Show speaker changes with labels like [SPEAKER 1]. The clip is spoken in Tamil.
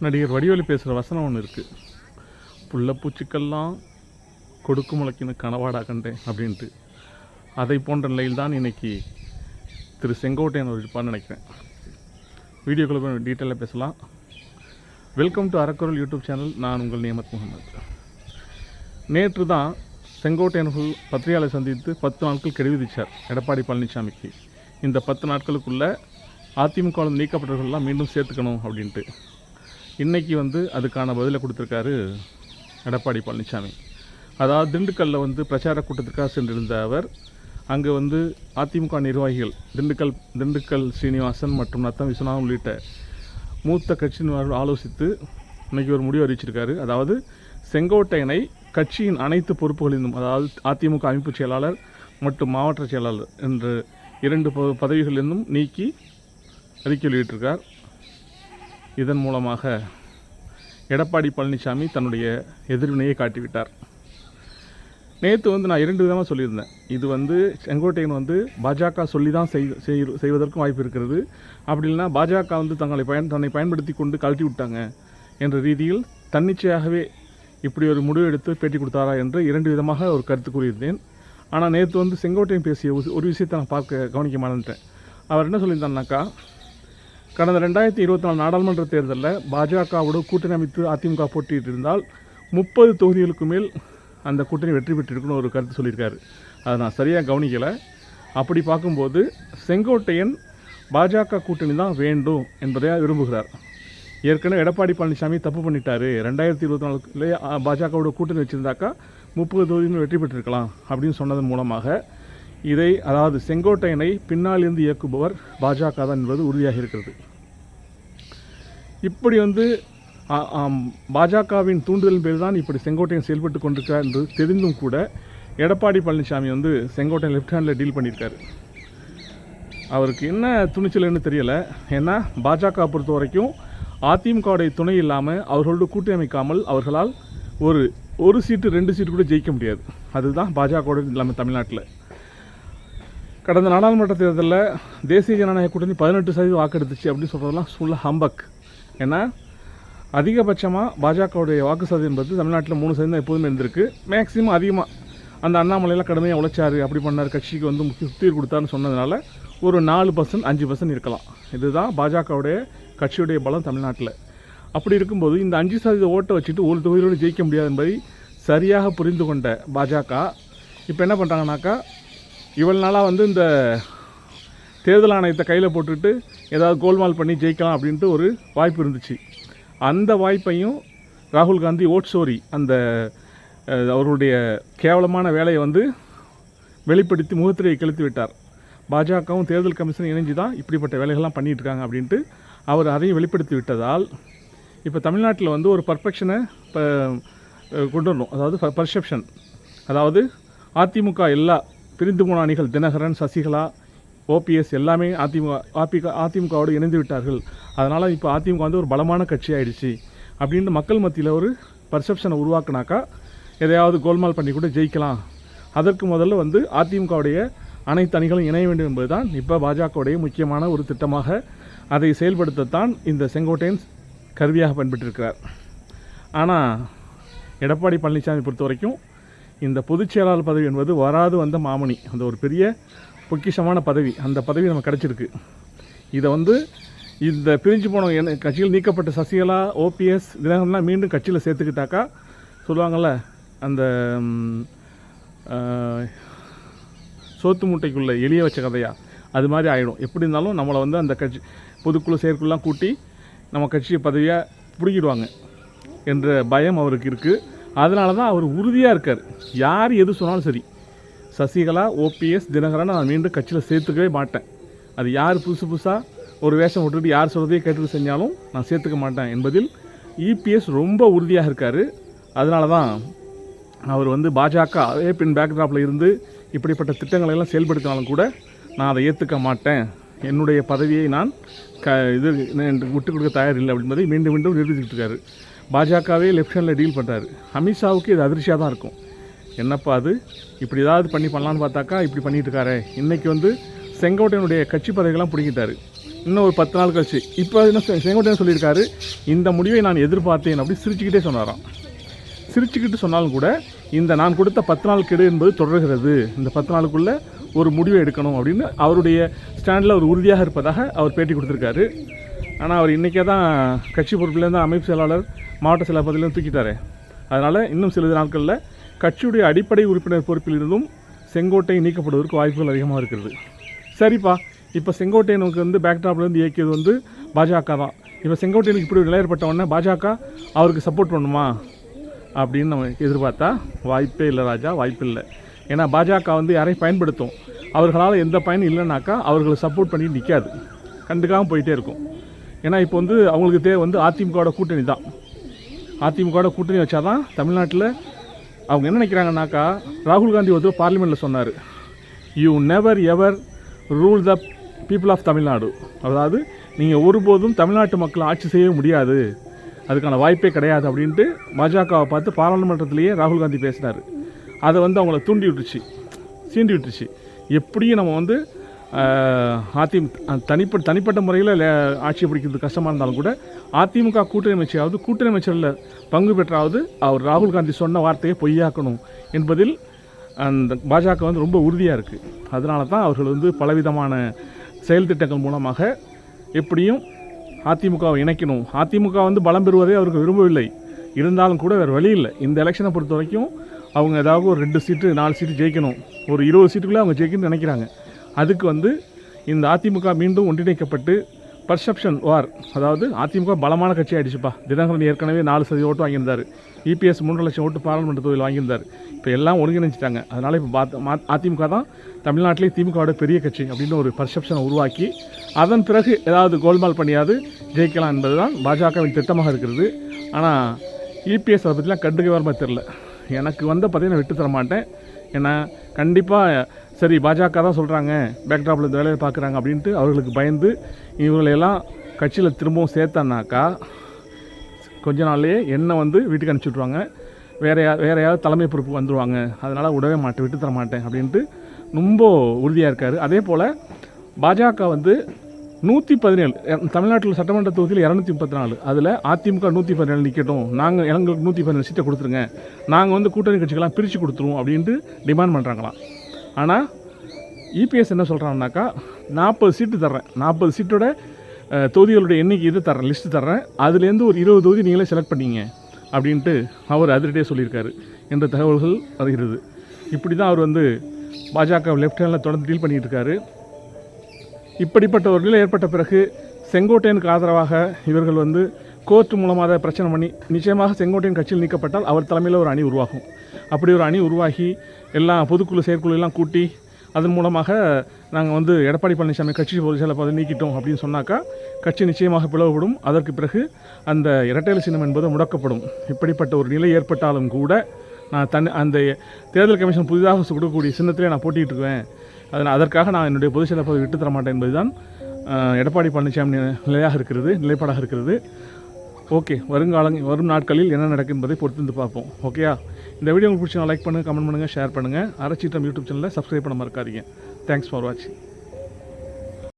[SPEAKER 1] நடிகர் வடிவேலு பேசுகிற வசனம் ஒன்று இருக்குது. புள்ள பூச்சிக்கெல்லாம் கொடுக்கு முளைக்கின்னு கனவாடா கண்டேன் அப்படின்ட்டு. அதை போன்ற நிலையில் தான் இன்றைக்கி திரு செங்கோட்டையன் இருப்பான்னு நினைக்கிறேன். வீடியோக்குள்ள போய் டீட்டெயிலாக பேசலாம். Welcome to Arakkural YouTube channel. நான் உங்கள் நியமத் முகமது. நேற்று தான் செங்கோட்டையன்கள் பத்திரிகையாளரை சந்தித்து 10 நாட்கள் கெடு விதித்தார் எடப்பாடி பழனிசாமிக்கு. இந்த 10 நாட்களுக்குள்ளே அதிமுக நீக்கப்பட்டவர்கள்லாம் மீண்டும் சேர்த்துக்கணும் அப்படின்ட்டு. இன்றைக்கி அதுக்கான பதிலை கொடுத்துருக்காரு எடப்பாடி பழனிசாமி. அதாவது திண்டுக்கல்லில் பிரச்சார கூட்டத்துக்காக சென்றிருந்த அவர் அங்கே அதிமுக நிர்வாகிகள் திண்டுக்கல் ஸ்ரீனிவாசன் மற்றும் நத்தம் விஸ்வநாதன் உள்ளிட்ட மூத்த கட்சியினர்கள் ஆலோசித்து இன்றைக்கி ஒரு முடிவு அறிவிச்சிருக்காரு. அதாவது செங்கோட்டையனை கட்சியின் அனைத்து பொறுப்புகளிலும், அதாவது அதிமுக அமைப்பு செயலாளர் மற்றும் மாவட்ட செயலாளர் என்ற 2 பதவிகளிலிருந்தும் நீக்கி அறிக்கை வெளியிட்டிருக்கார். இதன் மூலமாக எடப்பாடி பழனிசாமி தன்னுடைய எதிர்வினையை காட்டிவிட்டார். நேற்று நான் 2 விதமாக சொல்லியிருந்தேன். இது செங்கோட்டையன் பாஜக சொல்லி தான் செய்வதற்கும் வாய்ப்பு இருக்கிறது. அப்படி இல்லைனா பாஜக தன்னை பயன்படுத்தி கொண்டு கழட்டி விட்டாங்க என்ற ரீதியில் தன்னிச்சையாகவே இப்படி ஒரு முடிவு எடுத்து பேட்டி கொடுத்தாரா என்று 2 விதமாக ஒரு கருத்து கூறியிருந்தேன். ஆனால் நேற்று செங்கோட்டையன் பேசிய ஒரு விஷயத்தை நான் கவனிக்க மறந்துட்டேன். அவர் என்ன சொல்லியிருந்தாருனாக்கா, கடந்த 2024 நாடாளுமன்ற தேர்தலில் பாஜகவோடு கூட்டணி அமைத்து அதிமுக போட்டிட்டு இருந்தால் 30 தொகுதிகளுக்கு மேல் அந்த கூட்டணி வெற்றி பெற்றிருக்குன்னு ஒரு கருத்து சொல்லியிருக்காரு. அதை நான் சரியாக கவனிக்கலை. அப்படி பார்க்கும்போது செங்கோட்டையன் பாஜக கூட்டணி தான் வேண்டும் என்பதை விரும்புகிறார். ஏற்கனவே எடப்பாடி பழனிசாமி தப்பு பண்ணிட்டார். 2024 பாஜகவோட கூட்டணி வச்சுருந்தாக்கா 30 தொகுதிகளும் வெற்றி பெற்றிருக்கலாம் அப்படின்னு சொன்னதன் மூலமாக அதாவது செங்கோட்டையனை பின்னாலிருந்து இயக்குபவர் பாஜக தான் என்பது உறுதியாக இருக்கிறது. இப்படி பாஜகவின் தூண்டுதலின் பேர் தான் இப்படி செங்கோட்டையன் செயல்பட்டு கொண்டிருக்கிறார் என்று தெரிந்தும் கூட Edappadi Palaniswami Sengottaiyan left handle deal பண்ணியிருக்காரு. அவருக்கு என்ன துணிச்சல்னு தெரியலை. ஏன்னா பாஜக பொறுத்த வரைக்கும் அதிமுகவுடைய துணை இல்லாமல் அவர்களோடு கூட்டணி அமைக்காமல் அவர்களால் ஒரு சீட்டு 2 சீட்டு கூட ஜெயிக்க முடியாது. அதுதான் பாஜகவோட இல்லாமல் தமிழ்நாட்டில் கடந்த நாடாளுமன்ற தேர்தலில் தேசிய ஜனநாயக கூட்டணி 18% வாக்கெடுத்துச்சு அப்படின்னு சொல்கிறதெல்லாம் ஃபுல்லாக ஹம்பக். ஏன்னா அதிகபட்சமாக பாஜகவுடைய வாக்கு சதவீதம் என்பது தமிழ்நாட்டில் 3% எப்போதுமே இருந்திருக்கு. மேக்ஸிமம் அதிகமாக அந்த அண்ணாமலையெல்லாம் கடுமையாக உழைச்சார், அப்படி பண்ணார், கட்சிக்கு முக்கிய சுத்தீர் கொடுத்தாருன்னு சொன்னதுனால ஒரு 4%, 5% இருக்கலாம். இதுதான் பாஜகவுடைய கட்சியுடைய பலம் தமிழ்நாட்டில். அப்படி இருக்கும்போது இந்த 5% ஓட்டை வச்சுட்டு ஒரு தொகுதியோடு ஜெயிக்க முடியாது என்பதை சரியாக புரிந்து கொண்ட பாஜக இப்போ என்ன பண்ணுறாங்கனாக்கா, இவ்வளவு நாளாக இந்த தேர்தல் ஆணையத்தை கையில் போட்டுட்டு ஏதாவது கோல்மால் பண்ணி ஜெயிக்கலாம் அப்படின்ட்டு ஒரு வாய்ப்பு இருந்துச்சு. அந்த வாய்ப்பையும் ராகுல் காந்தி ஓட்சோரி அந்த அவருடைய கேவலமான வேலையை வெளிப்படுத்தி முகத்திரையை கெளுத்து விட்டார். பாஜகவும் தேர்தல் கமிஷன் இணைஞ்சு தான் இப்படிப்பட்ட வேலைகள்லாம் பண்ணிகிட்டு இருக்காங்க அப்படின்ட்டு அவர் அதையும் வெளிப்படுத்தி விட்டதால் இப்போ தமிழ்நாட்டில் ஒரு பர்ஃபெக்ஷனை கொண்டு வரணும். அதாவது பர்செப்ஷன், அதிமுக எல்லா பிரிந்து போன அணிகள் தினகரன், சசிகலா, ஓபிஎஸ் எல்லாமே அதிமுகவோடு இணைந்து விட்டார்கள். அதனால் இப்போ அதிமுக ஒரு பலமான கட்சி ஆயிடுச்சு அப்படின்ட்டு மக்கள் மத்தியில் ஒரு பர்செப்ஷனை உருவாக்குனாக்கா எதையாவது கோல்மால் பண்ணி கூட ஜெயிக்கலாம். அதற்கு முதல்ல அதிமுகவுடைய அனைத்து அணிகளும் இணைய வேண்டும் என்பது தான் இப்போ பாஜகவுடைய முக்கியமான ஒரு திட்டமாக, அதை செயல்படுத்தத்தான் இந்த செங்கோட்டையன் கருவியாக பயன்பட்டிருக்கிறார். ஆனால் எடப்பாடி பழனிசாமி பொறுத்த வரைக்கும் இந்த பொதுச் செயலாளர் பதவி என்பது வராது வந்த மாமணி, அந்த ஒரு பெரிய பொக்கிஷமான பதவி. அந்த பதவி நமக்கு கிடச்சிருக்கு. இதை இந்த பிரிஞ்சு போன கட்சியில் நீக்கப்பட்ட சசிகலா, ஓபிஎஸ், தினகரன்லாம் மீண்டும் கட்சியில் சேர்த்துக்கிட்டாக்கா சொல்லுவாங்கள்ல, அந்த சோத்து மூட்டைக்குள்ளே எளிய வச்ச கதையா, அது மாதிரி ஆகிடும். எப்படி இருந்தாலும் நம்மளை அந்த கட்சி பொதுக்குழு செயற்குழுலாம் கூட்டி நம்ம கட்சி பதவியாக பிடிக்கிடுவாங்க என்ற பயம் அவருக்கு இருக்குது. அதனால தான் அவர் உறுதியாக இருக்கார். யார் எது சொன்னாலும் சரி, சசிகலா, ஓபிஎஸ், தினகரன் நான் மீண்டும் கட்சியில் சேர்த்துக்கவே மாட்டேன். அது யார் புதுசாக ஒரு வேஷம் விட்டுட்டு யார் சொல்கிறதையே கேட்டு செஞ்சாலும் நான் சேர்த்துக்க மாட்டேன் என்பதில் இபிஎஸ் ரொம்ப உறுதியாக இருக்கார். அதனால தான் அவர் பாஜக அதே பின் பேக்ட்ராப்பில் இருந்து இப்படிப்பட்ட திட்டங்களெல்லாம் செயல்படுத்தினாலும் கூட நான் அதை ஏற்றுக்க மாட்டேன், என்னுடைய பதவியை நான் விட்டு கொடுக்க தயாரில்லை அப்படின்பதை மீண்டும் மீண்டும் நிரூபிச்சுட்டு இருக்காரு. பாஜகவே லெஃப்ட் ஹேண்டில் டீல் பண்ணுறாரு. அமித்ஷாவுக்கு இது அதிர்ச்சியாக தான் இருக்கும். என்னப்பா அது இப்படி ஏதாவது பண்ணலான்னு பார்த்தாக்கா இப்படி பண்ணிகிட்டு இருக்காரு. இன்றைக்கி செங்கோட்டையனுடைய கட்சி பதவிகள்லாம் பிடிக்கிட்டாரு. இன்னும் ஒரு 10 நாள் கழிச்சு இப்போ என்ன செங்கோட்டையன் சொல்லியிருக்காரு, இந்த முடிவை நான் எதிர்பார்த்தேன் அப்படி சிரிச்சுக்கிட்டே சொன்னாராம். சிரிச்சுக்கிட்டு சொன்னாலும் கூட இந்த நான் கொடுத்த 10 நாள் கெடு என்பது தொடர்கிறது, இந்த 10 நாளுக்குள்ளே ஒரு முடிவை எடுக்கணும் அப்படின்னு அவருடைய ஸ்டாண்டில் அவர் உறுதியாக இருப்பதாக அவர் பேட்டி கொடுத்துருக்காரு. ஆனால் அவர் இன்றைக்கே தான் கட்சி பொறுப்பிலேருந்து அமைப்பு செயலாளர் மாவட்ட செயலாளர் பதவியிலும் தூக்கிட்டாரே. அதனால் இன்னும் சில நாட்களில் கட்சியுடைய அடிப்படை உறுப்பினர் பொறுப்பில் இருந்தும் செங்கோட்டையன் நீக்கப்படுவதற்கு வாய்ப்புகள் அதிகமாக இருக்கிறது. சரிப்பா, இப்போ செங்கோட்டையனுக்கு வந்து பேக்டாப்லேருந்து இயக்கியது வந்து பாஜக தான். இப்போ செங்கோட்டையனுக்கு இப்படி நிலை ஏற்பட்ட உடனே பாஜக அவருக்கு சப்போர்ட் பண்ணுமா அப்படின்னு நம்ம எதிர்பார்த்தா வாய்ப்பே இல்லை ராஜா, வாய்ப்பு இல்லை. ஏன்னா பாஜக வந்து யாரையும் பயன்படுத்தும், அவர்களால் எந்த பயனும் இல்லைனாக்கா அவர்களை சப்போர்ட் பண்ணி நிற்காது, கண்டுக்காமல் போயிட்டே இருக்கும். ஏன்னா இப்போ வந்து அவங்களுக்கு தேவை வந்து அதிமுகவோட கூட்டணி தான். அதிமுகவோட கூட்டணி வச்சா தான் தமிழ்நாட்டில் அவங்க என்ன நினைக்கிறாங்கனாக்கா, ராகுல் காந்தி வந்து பார்லிமெண்ட்டில் சொன்னார், you never ever rule the people of Tamil Nadu. அதாவது நீங்கள் ஒருபோதும் தமிழ்நாட்டு மக்களை ஆட்சி செய்ய முடியாது, அதுக்கான வாய்ப்பே கிடையாது அப்படின்ட்டு பாஜகவை பார்த்து பாராளுமன்றத்திலேயே ராகுல் காந்தி பேசினார். அதை வந்து அவங்கள சீண்டி விட்டுருச்சு. எப்படியும் நம்ம வந்து தனிப்பட்ட முறையில் ஆட்சி பிடிக்கிறது கஷ்டமாக இருந்தாலும் கூட அதிமுக கூட்டணி அமைச்சராவது கூட்டணி அமைச்சரில் பங்கு பெற்றாவது அவர் ராகுல் காந்தி சொன்ன வார்த்தையை பொய்யாக்கணும் என்பதில் அந்த பாஜக வந்து ரொம்ப உறுதியாக இருக்குது. அதனால தான் அவர்கள் வந்து பலவிதமான செயல் திட்டங்கள் மூலமாக எப்படியும் அதிமுகவை இணைக்கணும். அதிமுக வந்து பலம் பெறுவதை அவருக்கு விரும்பவில்லை, இருந்தாலும் கூட வேறு வழி இல்லை. இந்த எலெக்ஷனை பொறுத்த வரைக்கும் அவங்க ஏதாவது ஒரு 2 சீட்டு 4 சீட்டு ஜெயிக்கணும், ஒரு 20 சீட்டுக்குள்ளே அவங்க ஜெயிக்கணும்னு நினைக்கிறாங்க. அதுக்கு வந்து இந்த அதிமுக மீண்டும் ஒன்றிணைக்கப்பட்டு பர்செப்ஷன் வார், அதாவது அதிமுக பலமான கட்சி ஆகிடுச்சுப்பா. தினகரன் ஏற்கனவே 4% ஓட்டு வாங்கியிருந்தார், இபிஎஸ் 3 லட்சம் ஓட்டு பாராளுமன்ற தொகுதியில் வாங்கியிருந்தார். இப்போ எல்லாம் ஒருங்கிணைச்சிட்டாங்க. அதனால் இப்போ அதிமுக தான் தமிழ்நாட்டிலே திமுகவோட பெரிய கட்சி அப்படின்னு ஒரு பர்செப்ஷனை உருவாக்கி அதன் பிறகு ஏதாவது கோல்மால் பண்ணியாவது ஜெயிக்கலாம் என்பது தான் பாஜகவின் திட்டமாக இருக்கிறது. ஆனால் இபிஎஸ் அதை பற்றிலாம் கண்டுக்க வரமாக தெரில. எனக்கு வந்த பற்றி நான் விட்டு தர மாட்டேன். ஏன்னா கண்டிப்பாக சரி பாஜக தான் சொல்கிறாங்க, பேக்ட்ராப்பில் இந்த வேலையை பார்க்குறாங்க அப்படின்ட்டு அவர்களுக்கு பயந்து இவங்களையெல்லாம் கட்சியில் திரும்பவும் சேர்த்தானாக்கா கொஞ்ச நாள்லேயே என்னை வந்து வீட்டுக்கு அனுப்பிச்சி விட்ருவாங்க, வேற யாராவது தலைமை பொறுப்பு வந்துடுவாங்க. அதனால் விடவே மாட்டேன், விட்டு தர மாட்டேன் அப்படின்ட்டு ரொம்ப உறுதியாக இருக்கார். அதே போல் பாஜக வந்து 117 தமிழ்நாட்டில் சட்டமன்ற தொகுதியில் 234, அதில் அதிமுக 117 நிற்கட்டும், எங்களுக்கு 117 சீட்டை கொடுத்துருங்க, நாங்கள் வந்து கூட்டணி கட்சிகள்லாம் பிரித்து கொடுத்துருவோம் அப்படின்ட்டு டிமாண்ட் பண்ணுறாங்களாம். ஆனால் இபிஎஸ் என்ன சொல்கிறாங்கனாக்கா 40 சீட்டு தர்றேன், 40 சீட்டோட தொகுதிகளுடைய எண்ணிக்கை இது தர்றேன், லிஸ்ட்டு தர்றேன், அதுலேருந்து ஒரு 20 தொகுதி நீங்களே செலக்ட் பண்ணிங்க அப்படின்ட்டு அவர் அதிரடியாக சொல்லியிருக்காரு என்ற தகவல்கள் வருகிறது. இப்படி தான் அவர் வந்து பாஜக லெஃப்ட் ஹேண்டில் தொடர்ந்து டீல் பண்ணிகிட்டு இருக்காரு. இப்படிப்பட்ட ஒரு நிலை ஏற்பட்ட பிறகு செங்கோட்டையனுக்கு ஆதரவாக இவர்கள் வந்து கோர்ட் மூலமாக அதை பிரச்சனை பண்ணி நிச்சயமாக செங்கோட்டையன் கட்சியில் நீக்கப்பட்டால் அவர் தலைமையில் ஒரு அணி உருவாகும். அப்படி ஒரு அணி உருவாகி எல்லா பொதுக்குழு செயற்குழு எல்லாம் கூட்டி அதன் மூலமாக நாங்கள் வந்து எடப்பாடி பழனிசாமி கட்சி பொதுச்செயலாளர் பதவி நீக்கிட்டோம் அப்படின்னு சொன்னாக்கா கட்சி நிச்சயமாக பிளவுபடும். அதற்கு பிறகு அந்த இரட்டை சின்னம் என்பது முடக்கப்படும். இப்படிப்பட்ட ஒரு நிலை ஏற்பட்டாலும் கூட நான் அந்த தேர்தல் கமிஷன் புதிதாக கொடுக்கக்கூடிய சின்னத்திலே நான் போட்டிகிட்டு இருக்குவேன். அதற்காக நான் என்னுடைய பொதுச்செயலாளர் பதவி விட்டு தர மாட்டேன் என்பதுதான் எடப்பாடி பழனிசாமி நிலைப்பாடாக இருக்கிறது. ஓகே, வரும் நாட்களில் என்ன நடக்கும் என்பதை பொறுத்து பார்ப்போம். ஓகேயா? இந்த வீடியோ உங்களுக்கு பிடிச்சா லைக் பண்ணுங்கள், கமெண்ட் பண்ணுங்கள், ஷேர் பண்ணுங்கள். அரசிட்டம் யூடியூப் சேனலை சப்ஸ்கிரைப் பண்ண மறக்காதீங்க. தேங்க்ஸ் ஃபார் வாட்சிங்.